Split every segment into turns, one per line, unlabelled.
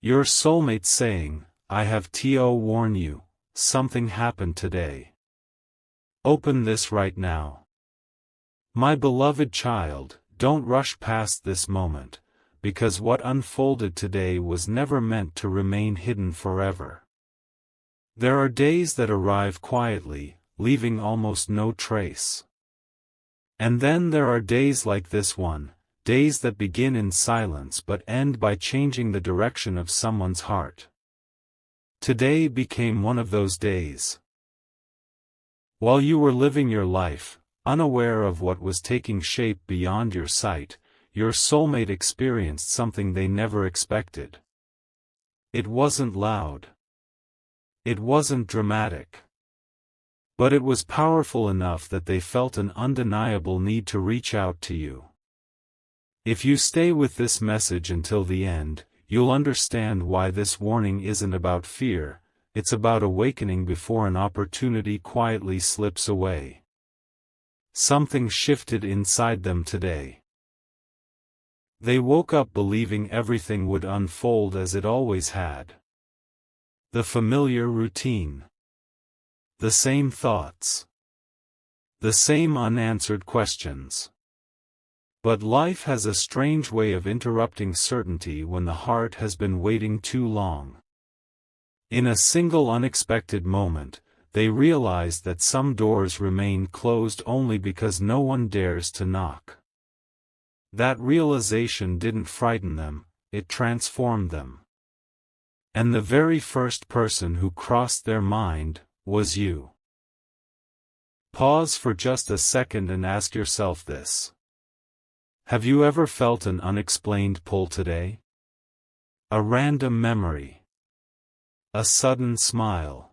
Your soulmate saying, I have to warn you, something happened today. Open this right now. My beloved child, don't rush past this moment, because what unfolded today was never meant to remain hidden forever. There are days that arrive quietly, leaving almost no trace. And then there are days like this one, days that begin in silence but end by changing the direction of someone's heart. Today became one of those days. While you were living your life, unaware of what was taking shape beyond your sight, your soulmate experienced something they never expected. It wasn't loud. It wasn't dramatic. But it was powerful enough that they felt an undeniable need to reach out to you. If you stay with this message until the end, you'll understand why this warning isn't about fear, it's about awakening before an opportunity quietly slips away. Something shifted inside them today. They woke up believing everything would unfold as it always had. The familiar routine. The same thoughts. The same unanswered questions. But life has a strange way of interrupting certainty when the heart has been waiting too long. In a single unexpected moment, they realize that some doors remain closed only because no one dares to knock. That realization didn't frighten them, it transformed them. And the very first person who crossed their mind was you. Pause for just a second and ask yourself this. Have you ever felt an unexplained pull today? A random memory. A sudden smile.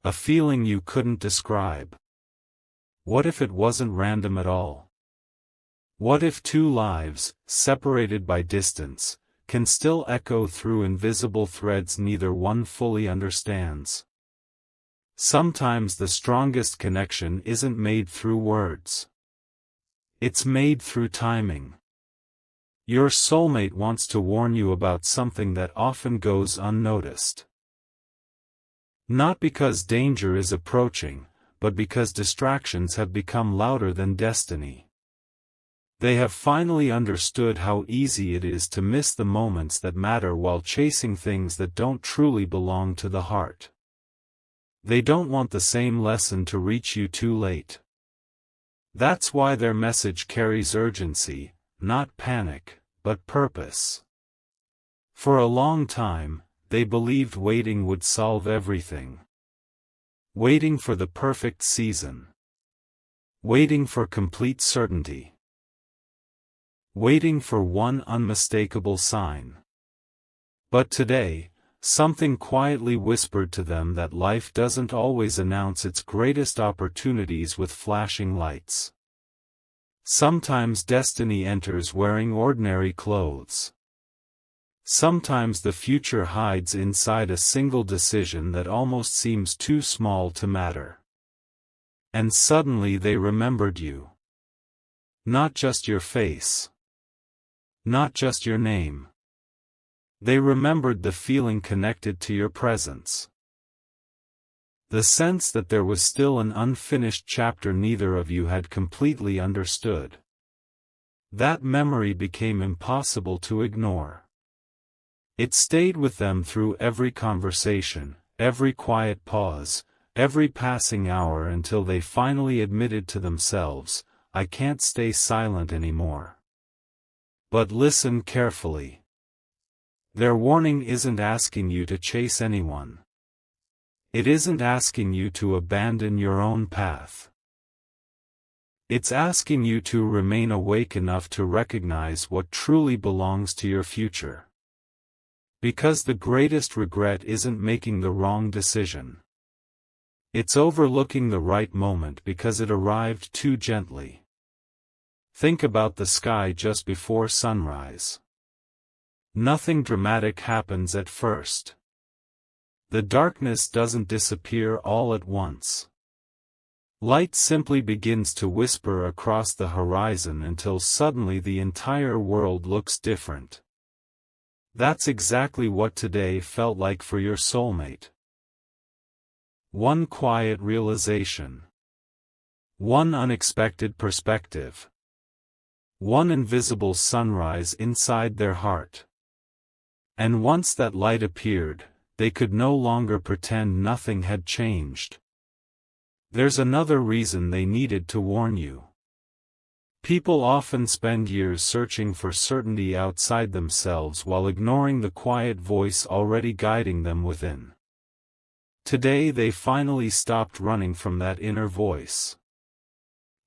A feeling you couldn't describe. What if it wasn't random at all? What if two lives, separated by distance, can still echo through invisible threads neither one fully understands? Sometimes the strongest connection isn't made through words. It's made through timing. Your soulmate wants to warn you about something that often goes unnoticed. Not because danger is approaching, but because distractions have become louder than destiny. They have finally understood how easy it is to miss the moments that matter while chasing things that don't truly belong to the heart. They don't want the same lesson to reach you too late. That's why their message carries urgency, not panic, but purpose. For a long time, they believed waiting would solve everything. Waiting for the perfect season. Waiting for complete certainty. Waiting for one unmistakable sign. But today, something quietly whispered to them that life doesn't always announce its greatest opportunities with flashing lights. Sometimes destiny enters wearing ordinary clothes. Sometimes the future hides inside a single decision that almost seems too small to matter. And suddenly they remembered you. Not just your face. Not just your name. They remembered the feeling connected to your presence. The sense that there was still an unfinished chapter neither of you had completely understood. That memory became impossible to ignore. It stayed with them through every conversation, every quiet pause, every passing hour until they finally admitted to themselves, I can't stay silent anymore. But listen carefully. Their warning isn't asking you to chase anyone. It isn't asking you to abandon your own path. It's asking you to remain awake enough to recognize what truly belongs to your future. Because the greatest regret isn't making the wrong decision. It's overlooking the right moment because it arrived too gently. Think about the sky just before sunrise. Nothing dramatic happens at first. The darkness doesn't disappear all at once. Light simply begins to whisper across the horizon until suddenly the entire world looks different. That's exactly what today felt like for your soulmate. One quiet realization. One unexpected perspective. One invisible sunrise inside their heart. And once that light appeared, they could no longer pretend nothing had changed. There's another reason they needed to warn you. People often spend years searching for certainty outside themselves while ignoring the quiet voice already guiding them within. Today they finally stopped running from that inner voice.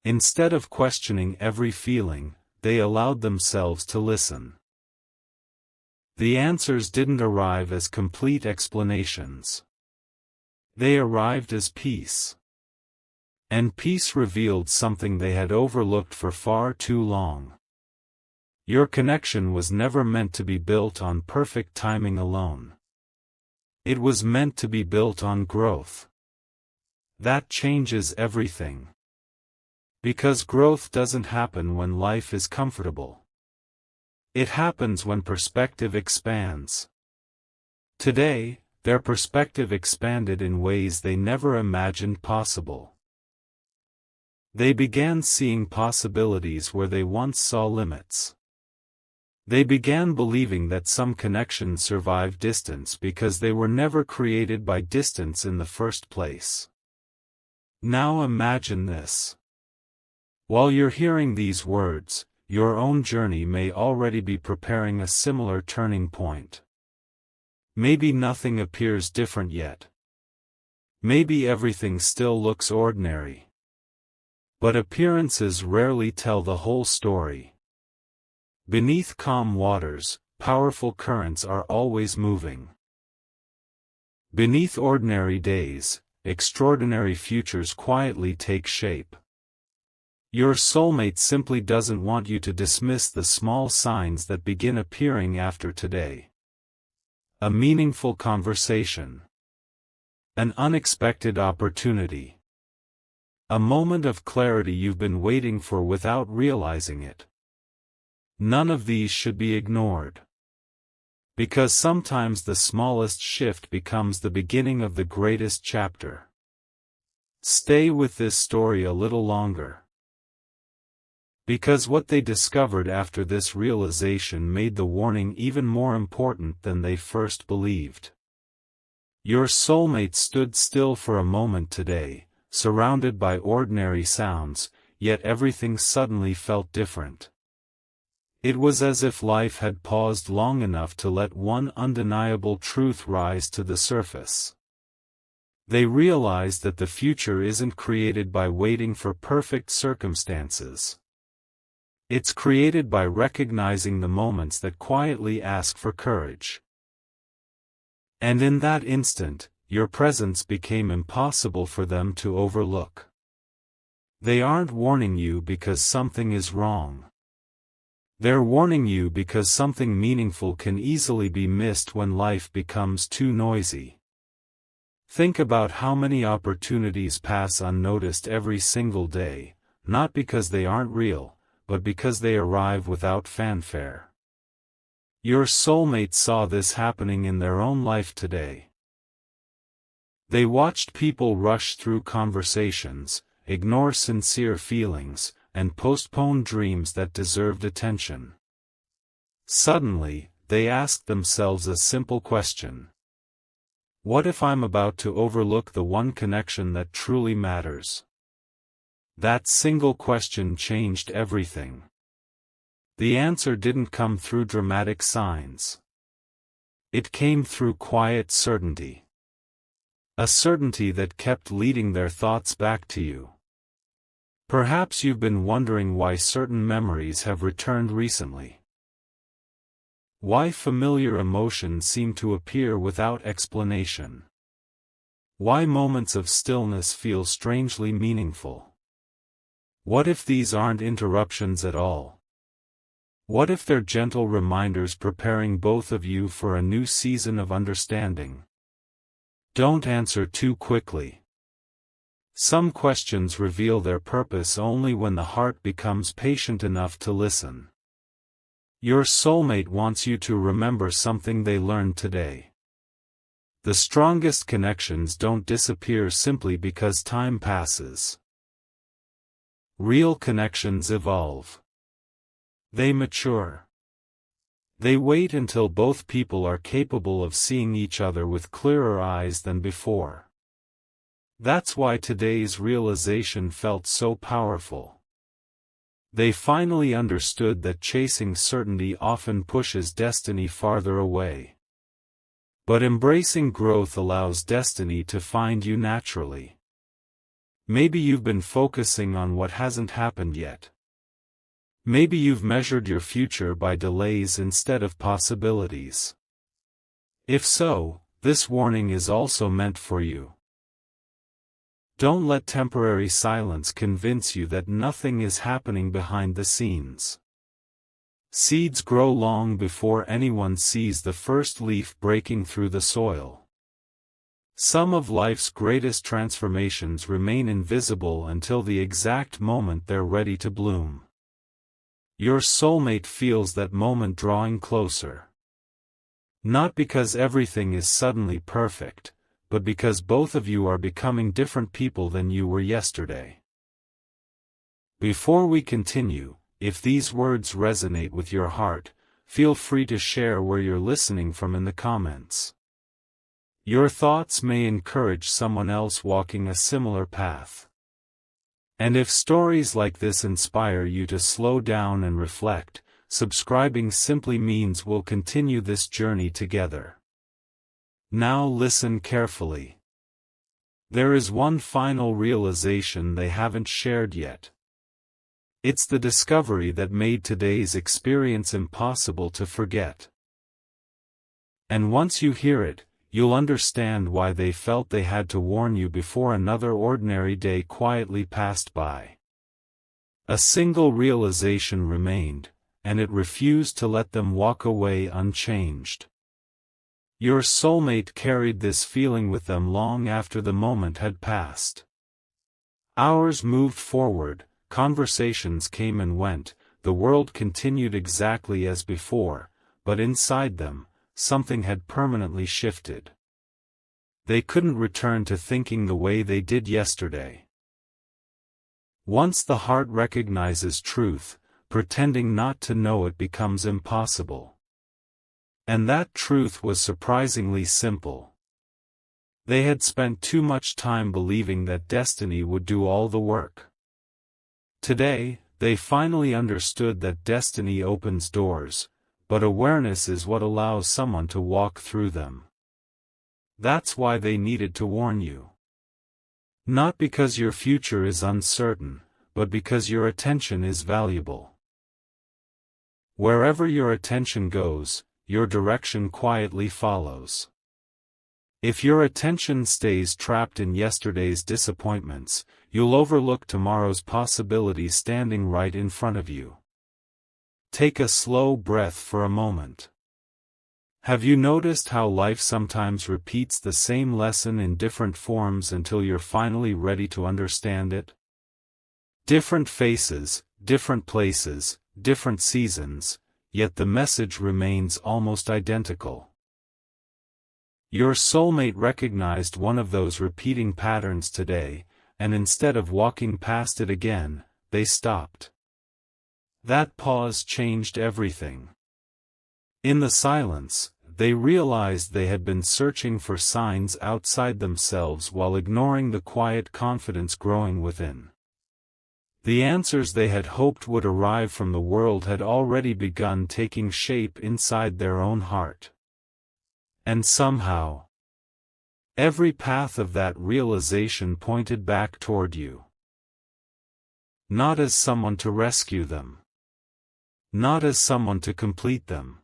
Instead of questioning every feeling, they allowed themselves to listen. The answers didn't arrive as complete explanations. They arrived as peace. And peace revealed something they had overlooked for far too long. Your connection was never meant to be built on perfect timing alone. It was meant to be built on growth. That changes everything. Because growth doesn't happen when life is comfortable. It happens when perspective expands. Today, their perspective expanded in ways they never imagined possible. They began seeing possibilities where they once saw limits. They began believing that some connections survive distance because they were never created by distance in the first place. Now imagine this. While you're hearing these words, your own journey may already be preparing a similar turning point. Maybe nothing appears different yet. Maybe everything still looks ordinary. But appearances rarely tell the whole story. Beneath calm waters, powerful currents are always moving. Beneath ordinary days, extraordinary futures quietly take shape. Your soulmate simply doesn't want you to dismiss the small signs that begin appearing after today. A meaningful conversation. An unexpected opportunity. A moment of clarity you've been waiting for without realizing it. None of these should be ignored. Because sometimes the smallest shift becomes the beginning of the greatest chapter. Stay with this story a little longer. Because what they discovered after this realization made the warning even more important than they first believed. Your soulmate stood still for a moment today, surrounded by ordinary sounds, yet everything suddenly felt different. It was as if life had paused long enough to let one undeniable truth rise to the surface. They realized that the future isn't created by waiting for perfect circumstances. It's created by recognizing the moments that quietly ask for courage. And in that instant, your presence became impossible for them to overlook. They aren't warning you because something is wrong. They're warning you because something meaningful can easily be missed when life becomes too noisy. Think about how many opportunities pass unnoticed every single day, not because they aren't real, but because they arrive without fanfare. Your soulmate saw this happening in their own life today. They watched people rush through conversations, ignore sincere feelings, and postpone dreams that deserved attention. Suddenly, they asked themselves a simple question. What if I'm about to overlook the one connection that truly matters? That single question changed everything. The answer didn't come through dramatic signs. It came through quiet certainty. A certainty that kept leading their thoughts back to you. Perhaps you've been wondering why certain memories have returned recently. Why familiar emotions seem to appear without explanation. Why moments of stillness feel strangely meaningful. What if these aren't interruptions at all? What if they're gentle reminders preparing both of you for a new season of understanding? Don't answer too quickly. Some questions reveal their purpose only when the heart becomes patient enough to listen. Your soulmate wants you to remember something they learned today. The strongest connections don't disappear simply because time passes. Real connections evolve. They mature. They wait until both people are capable of seeing each other with clearer eyes than before. That's why today's realization felt so powerful. They finally understood that chasing certainty often pushes destiny farther away. But embracing growth allows destiny to find you naturally. Maybe you've been focusing on what hasn't happened yet. Maybe you've measured your future by delays instead of possibilities. If so, this warning is also meant for you. Don't let temporary silence convince you that nothing is happening behind the scenes. Seeds grow long before anyone sees the first leaf breaking through the soil. Some of life's greatest transformations remain invisible until the exact moment they're ready to bloom. Your soulmate feels that moment drawing closer. Not because everything is suddenly perfect, but because both of you are becoming different people than you were yesterday. Before we continue, if these words resonate with your heart, feel free to share where you're listening from in the comments. Your thoughts may encourage someone else walking a similar path. And if stories like this inspire you to slow down and reflect, subscribing simply means we'll continue this journey together. Now listen carefully. There is one final realization they haven't shared yet. It's the discovery that made today's experience impossible to forget. And once you hear it, you'll understand why they felt they had to warn you before another ordinary day quietly passed by. A single realization remained, and it refused to let them walk away unchanged. Your soulmate carried this feeling with them long after the moment had passed. Hours moved forward, conversations came and went, the world continued exactly as before, but inside them, something had permanently shifted. They couldn't return to thinking the way they did yesterday. Once the heart recognizes truth, pretending not to know it becomes impossible. And that truth was surprisingly simple. They had spent too much time believing that destiny would do all the work. Today, they finally understood that destiny opens doors, but awareness is what allows someone to walk through them. That's why they needed to warn you. Not because your future is uncertain, but because your attention is valuable. Wherever your attention goes, your direction quietly follows. If your attention stays trapped in yesterday's disappointments, you'll overlook tomorrow's possibilities standing right in front of you. Take a slow breath for a moment. Have you noticed how life sometimes repeats the same lesson in different forms until you're finally ready to understand it? Different faces, different places, different seasons, yet the message remains almost identical. Your soulmate recognized one of those repeating patterns today, and instead of walking past it again, they stopped. That pause changed everything. In the silence, they realized they had been searching for signs outside themselves while ignoring the quiet confidence growing within. The answers they had hoped would arrive from the world had already begun taking shape inside their own heart. And somehow, every path of that realization pointed back toward you. Not as someone to rescue them. Not as someone to complete them.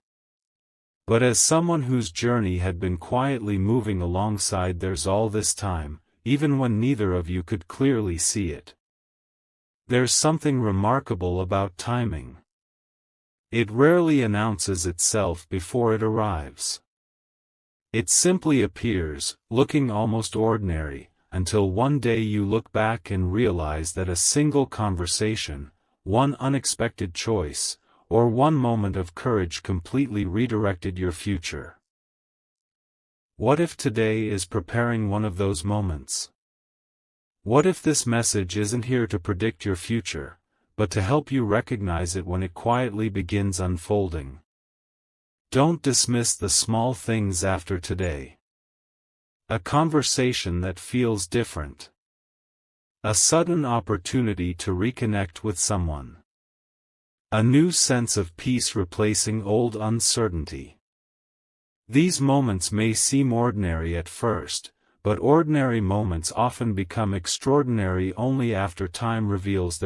But as someone whose journey had been quietly moving alongside theirs all this time, even when neither of you could clearly see it. There's something remarkable about timing. It rarely announces itself before it arrives. It simply appears, looking almost ordinary, until one day you look back and realize that a single conversation, one unexpected choice, or one moment of courage completely redirected your future? What if today is preparing one of those moments? What if this message isn't here to predict your future, but to help you recognize it when it quietly begins unfolding? Don't dismiss the small things after today. A conversation that feels different. A sudden opportunity to reconnect with someone. A new sense of peace replacing old uncertainty. These moments may seem ordinary at first, but ordinary moments often become extraordinary only after time reveals